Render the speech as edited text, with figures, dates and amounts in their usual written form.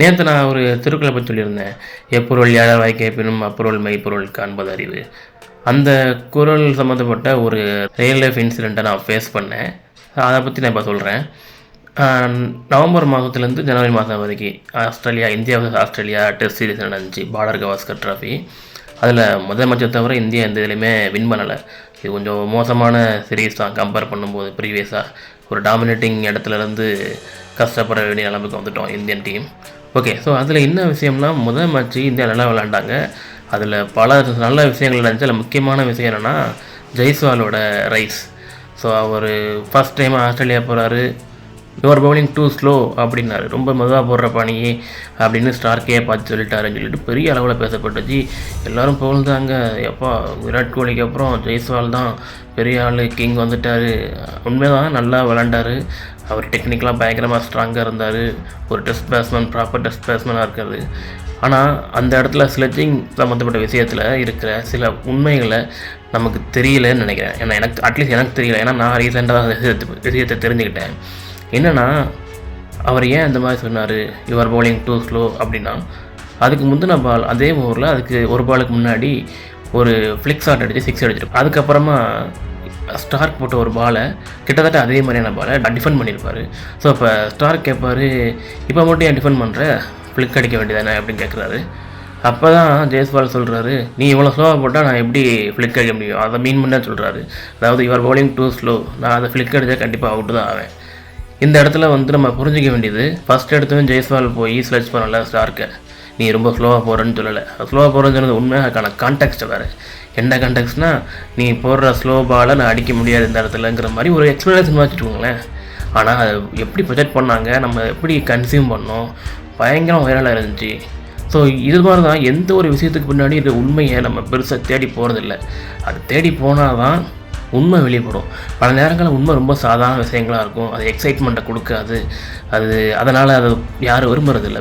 நேத்து நான் ஒரு திருக்குறள பத்தி சொல்லியிருந்தேன். "எப்பொருள் யார் வாய்க்கேட்பினும் அப்பொருள் மெய்ப்பொருள் காண்பது அறிவு." அந்த குறள் சம்மந்தப்பட்ட ஒரு ரியல் லைஃப் இன்சிடென்ட்ட நான் ஃபேஸ் பண்ணேன். அத பத்தி நான் இப்ப சொல்றேன். அ நவம்பர் மாதத்துலேருந்து ஜனவரி மாதம் வரைக்கும் India vs Australia test series நடந்துச்சு. Border Gavaskar trophy. அதில் முதல் மேட்சை தவிர இந்தியா எந்த இதுலையுமே வின் பண்ணலை. இது கொஞ்சம் மோசமான சீரீஸ் தான் கம்பேர் பண்ணும்போது ப்ரீவியஸாக. ஒரு டாமினேட்டிங் இடத்துலேருந்து கஷ்டப்பட வேண்டிய நிலைமைக்கு வந்துட்டோம் இந்தியன் டீம். ஓகே, ஸோ அதில் என்ன விஷயம்னா, முதல் மேட்ச்சு இந்தியா நல்லா விளையாண்டாங்க. அதில் பல நல்ல விஷயங்கள் நடந்துச்சு. அதில் முக்கியமான விஷயம் என்னென்னா, ஜெய்ஸ்வாலோட ரைஸ். ஸோ அவர் ஃபஸ்ட் டைம் ஆஸ்திரேலியா போகிறாரு. யுவர் பவுலிங் டூ ஸ்லோ அப்படின்னாரு. ரொம்ப மெதுவாக போடுற பணி அப்படின்னு ஸ்டார்க்கே பார்த்து சொல்லிட்டாருன்னு சொல்லிட்டு பெரிய அளவில் பேசப்பட்டுச்சு. எல்லோரும் புகழ்ந்தாங்க. எப்பா, விராட் கோலிக்கு அப்புறம் ஜெய்ஸ்வால் தான் பெரிய ஆள், கிங் வந்துட்டார். உண்மைதான், நல்லா விளாண்டார். அவர் டெக்னிக்கலாக பயங்கரமாக ஸ்ட்ராங்காக இருந்தார். ஒரு டெஸ்ட் பேட்ஸ்மேன், ப்ராப்பர் டெஸ்ட் பேட்ஸ்மேனாக இருக்காது. ஆனால் அந்த இடத்துல ஸ்லெட்ஜிங் சம்மந்தப்பட்ட விஷயத்தில் இருக்கிற சில உண்மைகளை நமக்கு தெரியலன்னு நினைக்கிறேன். ஏன்னா எனக்கு தெரியல. ஏன்னா நான் ரீசெண்டாக தான் விஷயத்தை தெரிஞ்சுக்கிட்டேன். என்னென்னா, அவர் ஏன் அந்த மாதிரி சொன்னார், யுவர் பவுலிங் டூ ஸ்லோ அப்படின்னா, அதுக்கு முந்தின பால் அதே ஓவரில் அதுக்கு ஒரு பாலுக்கு முன்னாடி ஒரு ஃப்ளிக் ஷாட் அடித்து 6 அடிச்சிருப்பார். அதுக்கப்புறமா ஸ்டார்க் போட்ட ஒரு பாலை கிட்டத்தட்ட அதே மாதிரியான பாலை டிஃபெண்ட் பண்ணியிருப்பார். ஸோ இப்போ ஸ்டார்க் கேட்பார், இப்போ மட்டும் ஏன் டிஃபெண்ட் பண்ணுற, ஃப்ளிக் அடிக்க வேண்டியதானே அப்படின்னு கேட்குறாரு. அப்போ தான் ஜெய்ஸ்வால் சொல்கிறாரு, நீ இவ்வளோ ஸ்லோவாக போட்டால் நான் எப்படி ஃப்ளிக் அடிக்க முடியும், அதை மீன் பண்ண சொல்கிறாரு. அதாவது யுவர் பவுலிங் டூ ஸ்லோ, நான் அதை ஃப்ளிக் அடித்தா கண்டிப்பாக அவுட்டு தான் ஆவேன். இந்த இடத்துல நம்ம புரிஞ்சிக்க வேண்டியது, ஃபஸ்ட் எடுத்தவன் ஜெய்ஸ்வால் போய் ஸ்லெட்ச் பண்ணல ஸ்டார்க்கை, நீ ரொம்ப ஸ்லோவாக போகிறேன்னு சொல்லலை. ஸ்லோவாக போகிறேன்னு சொன்னது உண்மையாக அதுக்கான கான்டெக்ஸ்ட் வேறு. என்ன கான்டெக்ட்ஸ்னால், நீ போடுற ஸ்லோ பாலை நான் அடிக்க முடியாது இந்த இடத்துலங்கிற மாதிரி ஒரு எக்ஸ்ப்ளனேஷன் வச்சுட்டுக்கோங்களேன். ஆனால் அது எப்படி ப்ரொஜெக்ட் பண்ணாங்க, நம்ம எப்படி கன்சியூம் பண்ணோம், பயங்கரம் வைரலாக இருந்துச்சு. ஸோ இது மாதிரி தான் எந்த ஒரு விஷயத்துக்கு பின்னாடி இருக்கிற உண்மையை நம்ம பெருசாக தேடி போகிறதில்ல. அது தேடி போனால் தான் உண்மை வெளிப்படும். பல நேரங்களில் உண்மை ரொம்ப சாதாரண விஷயங்களாக இருக்கும். அது எக்ஸைட்மெண்ட்டை கொடுக்காது. அதனால் அதை யாரும் விரும்புறதில்லை.